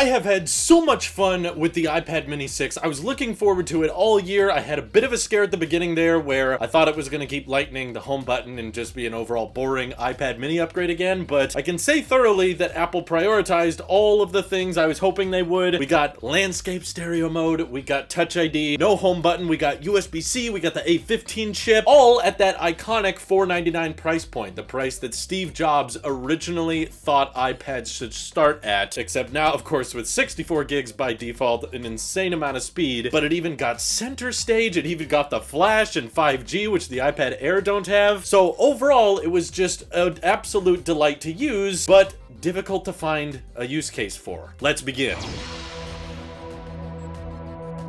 I have had so much fun with the iPad mini 6. I was looking forward to it all year. I had a bit of a scare at the beginning there where I thought it was going to keep lightening the home button and just be an overall boring iPad mini upgrade again, but I can say thoroughly that Apple prioritized all of the things I was hoping they would. We got landscape stereo mode, we got Touch ID, no home button, we got USB-C, we got the A15 chip, all at that iconic $499 price point, the price that Steve Jobs originally thought iPads should start at, except now, of course, with 64 gigs by default, an insane amount of speed, but it even got center stage, it even got the flash and 5G, which the iPad Air don't have. So overall, it was just an absolute delight to use, but difficult to find a use case for. Let's begin.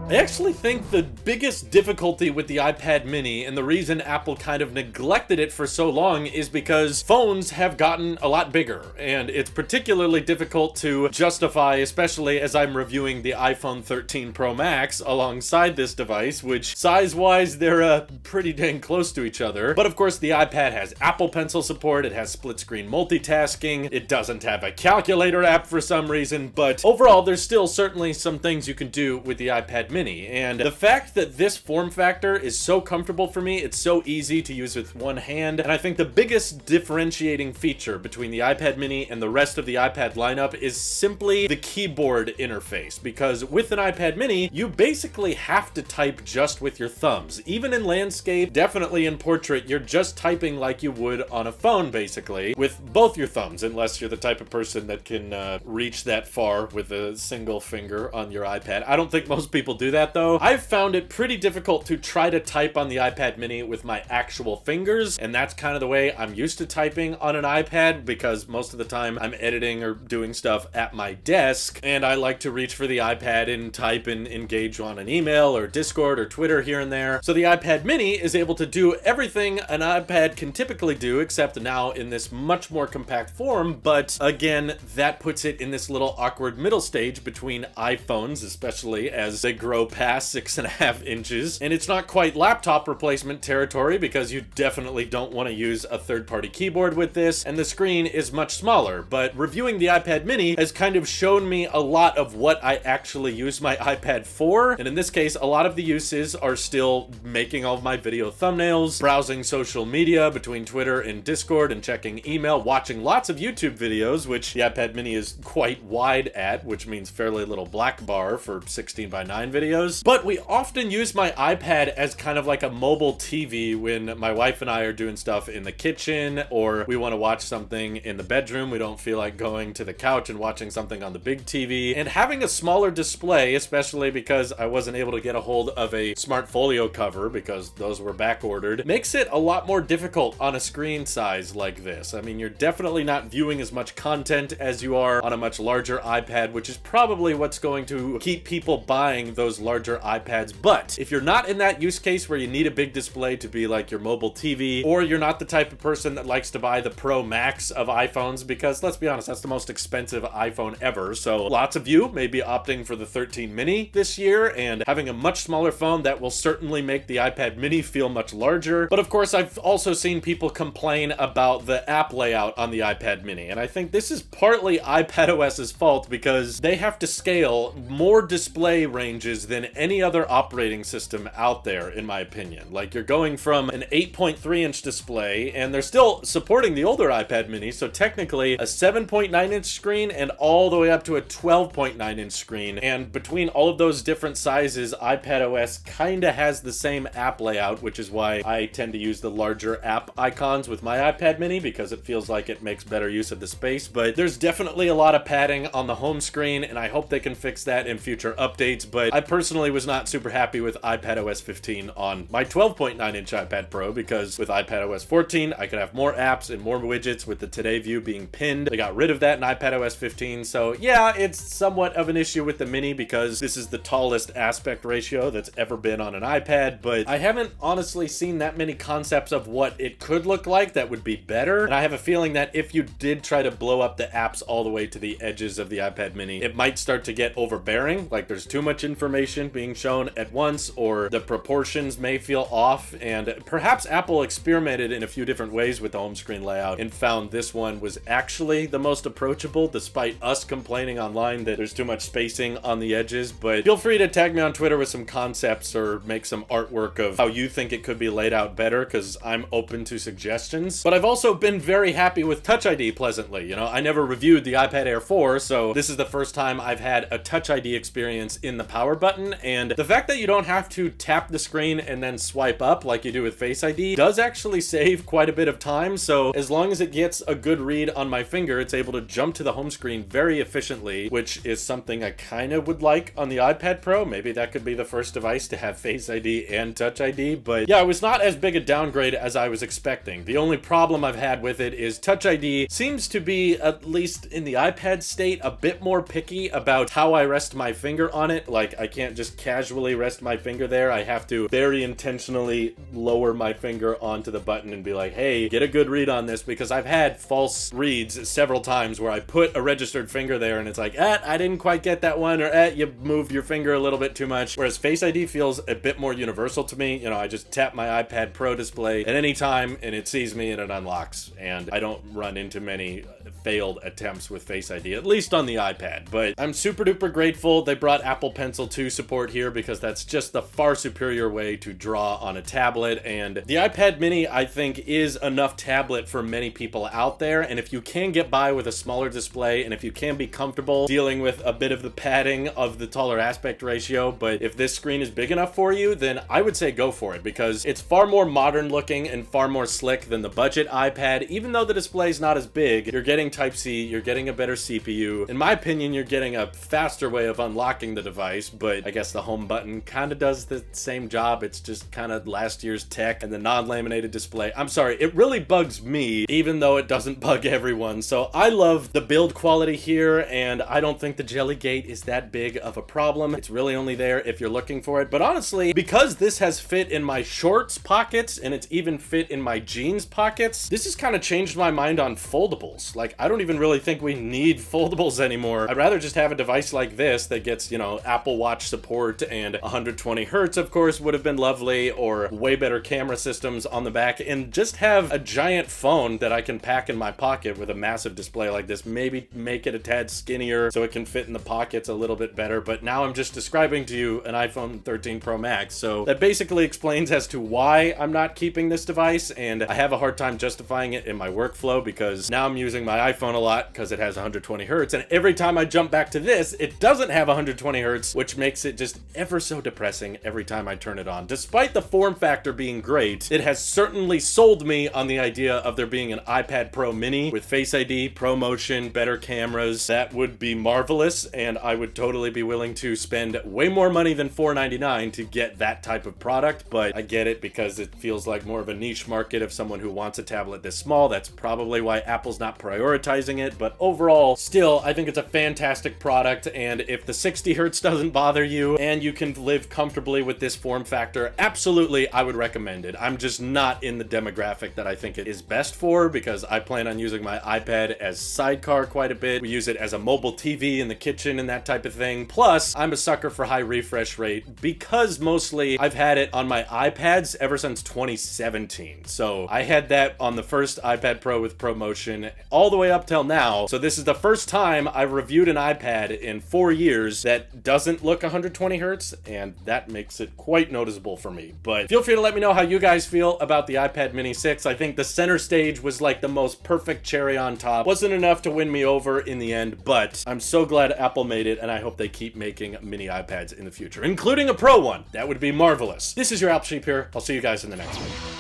I actually think the biggest difficulty with the iPad mini, and the reason Apple kind of neglected it for so long, is because phones have gotten a lot bigger, and it's particularly difficult to justify, especially as I'm reviewing the iPhone 13 Pro Max alongside this device, which size-wise, they're pretty dang close to each other. But of course, the iPad has Apple Pencil support, it has split-screen multitasking, it doesn't have a calculator app for some reason, but overall, there's still certainly some things you can do with the iPad mini. And the fact that this form factor is so comfortable for me, it's so easy to use with one hand, and I think the biggest differentiating feature between the iPad mini and the rest of the iPad lineup is simply the keyboard interface, because with an iPad mini, you basically have to type just with your thumbs. Even in landscape, definitely in portrait, you're just typing like you would on a phone, basically, with both your thumbs, unless you're the type of person that can reach that far with a single finger on your iPad. I don't think most people do that though. I've found it pretty difficult to try to type on the iPad mini with my actual fingers, and that's kind of the way I'm used to typing on an iPad, because most of the time I'm editing or doing stuff at my desk, and I like to reach for the iPad and type and engage on an email or Discord or Twitter here and there. So the iPad mini is able to do everything an iPad can typically do, except now in this much more compact form, but again, that puts it in this little awkward middle stage between iPhones, especially as they grow past 6.5 inches. And it's not quite laptop replacement territory, because you definitely don't want to use a third-party keyboard with this, and the screen is much smaller. But reviewing the iPad mini has kind of shown me a lot of what I actually use my iPad for, and in this case, a lot of the uses are still making all of my video thumbnails, browsing social media between Twitter and Discord, and checking email, watching lots of YouTube videos, which the iPad mini is quite wide at, which means fairly little black bar for 16:9 videos. But we often use my iPad as kind of like a mobile TV when my wife and I are doing stuff in the kitchen, or we want to watch something in the bedroom. We don't feel like going to the couch and watching something on the big TV. And having a smaller display, especially because I wasn't able to get a hold of a smart folio cover because those were back ordered, makes it a lot more difficult on a screen size like this. I mean, you're definitely not viewing as much content as you are on a much larger iPad, which is probably what's going to keep people buying those larger iPads. But if you're not in that use case where you need a big display to be like your mobile TV, or you're not the type of person that likes to buy the Pro Max of iPhones, because let's be honest, that's the most expensive iPhone ever, so lots of you may be opting for the 13 mini this year, and having a much smaller phone, that will certainly make the iPad mini feel much larger. But of course, I've also seen people complain about the app layout on the iPad mini, and I think this is partly iPadOS's fault, because they have to scale more display ranges than any other operating system out there, in my opinion. Like, you're going from an 8.3-inch display, and they're still supporting the older iPad mini, so technically a 7.9-inch screen and all the way up to a 12.9-inch screen. And between all of those different sizes, iPadOS kinda has the same app layout, which is why I tend to use the larger app icons with my iPad mini, because it feels like it makes better use of the space. But there's definitely a lot of padding on the home screen, and I hope they can fix that in future updates. But I personally was not super happy with iPadOS 15 on my 12.9-inch iPad Pro, because with iPadOS 14, I could have more apps and more widgets with the Today view being pinned. They got rid of that in iPadOS 15, so yeah, it's somewhat of an issue with the mini, because this is the tallest aspect ratio that's ever been on an iPad, but I haven't honestly seen that many concepts of what it could look like that would be better, and I have a feeling that if you did try to blow up the apps all the way to the edges of the iPad mini, it might start to get overbearing, like there's too much information information being shown at once, or the proportions may feel off, and perhaps Apple experimented in a few different ways with the home screen layout and found this one was actually the most approachable, despite us complaining online that there's too much spacing on the edges. But feel free to tag me on Twitter with some concepts or make some artwork of how you think it could be laid out better, because I'm open to suggestions. But I've also been very happy with Touch ID pleasantly. You know, I never reviewed the iPad Air 4, so this is the first time I've had a Touch ID experience in the power button, and the fact that you don't have to tap the screen and then swipe up like you do with Face ID does actually save quite a bit of time. So as long as it gets a good read on my finger, it's able to jump to the home screen very efficiently, which is something I kind of would like on the iPad Pro. Maybe that could be the first device to have Face ID and Touch ID, but yeah, it was not as big a downgrade as I was expecting. The only problem I've had with it is Touch ID seems to be, at least in the iPad state, a bit more picky about how I rest my finger on it. Like, I can't just casually rest my finger there. I have to very intentionally lower my finger onto the button and be like, hey, get a good read on this, because I've had false reads several times where I put a registered finger there and it's like, I didn't quite get that one, or you moved your finger a little bit too much. Whereas Face ID feels a bit more universal to me. You know, I just tap my iPad Pro display at any time and it sees me and it unlocks, and I don't run into many failed attempts with Face ID, at least on the iPad. But I'm super duper grateful they brought Apple Pencil 2 support here, because that's just the far superior way to draw on a tablet. And the iPad mini, I think, is enough tablet for many people out there, and if you can get by with a smaller display, and if you can be comfortable dealing with a bit of the padding of the taller aspect ratio, but if this screen is big enough for you, then I would say go for it, because it's far more modern looking and far more slick than the budget iPad. Even though the display is not as big, you're getting Type-C, you're getting a better CPU. In my opinion, you're getting a faster way of unlocking the device, but I guess the home button kind of does the same job. It's just kind of last year's tech, and the non-laminated display. I'm sorry, it really bugs me, even though it doesn't bug everyone. So I love the build quality here, and I don't think the Jelly Gate is that big of a problem. It's really only there if you're looking for it. But honestly, because this has fit in my shorts pockets, and it's even fit in my jeans pockets, this has kind of changed my mind on foldables. Like, I don't even really think we need foldables anymore. I'd rather just have a device like this that gets, you know, Apple Watch support, and 120 hertz, of course, would have been lovely, or way better camera systems on the back, and just have a giant phone that I can pack in my pocket with a massive display like this. Maybe make it a tad skinnier so it can fit in the pockets a little bit better. But now I'm just describing to you an iPhone 13 Pro Max, so that basically explains as to why I'm not keeping this device, and I have a hard time justifying it in my workflow, because now I'm using my iPhone a lot because it has 120 hertz, and every time I jump back to this, it doesn't have 120 hertz, which makes it just ever so depressing every time I turn it on. Despite the form factor being great, it has certainly sold me on the idea of there being an iPad Pro Mini with Face ID, ProMotion, better cameras. That would be marvelous, and I would totally be willing to spend way more money than $499 to get that type of product. But I get it, because it feels like more of a niche market of someone who wants a tablet this small. That's probably why Apple's not prioritizing it, but overall, still, I think it's a fantastic product. And if the 60 hertz doesn't bother you and you can live comfortably with this form factor, absolutely, I would recommend it. I'm just not in the demographic that I think it is best for, because I plan on using my iPad as sidecar quite a bit. We use it as a mobile TV in the kitchen and that type of thing. Plus, I'm a sucker for high refresh rate, because mostly I've had it on my iPads ever since 2017. So I had that on the first iPad Pro with ProMotion all the way up till now. So this is the first time I've reviewed an iPad in 4 years that doesn't look 120 hertz, and that makes it quite noticeable for me. But feel free to let me know how you guys feel about the iPad Mini 6. I think the center stage was like the most perfect cherry on top. Wasn't enough to win me over in the end, but I'm so glad Apple made it, and I hope they keep making mini iPads in the future, including a Pro one. That would be marvelous. This is your Apple Sheep here. I'll see you guys in the next one.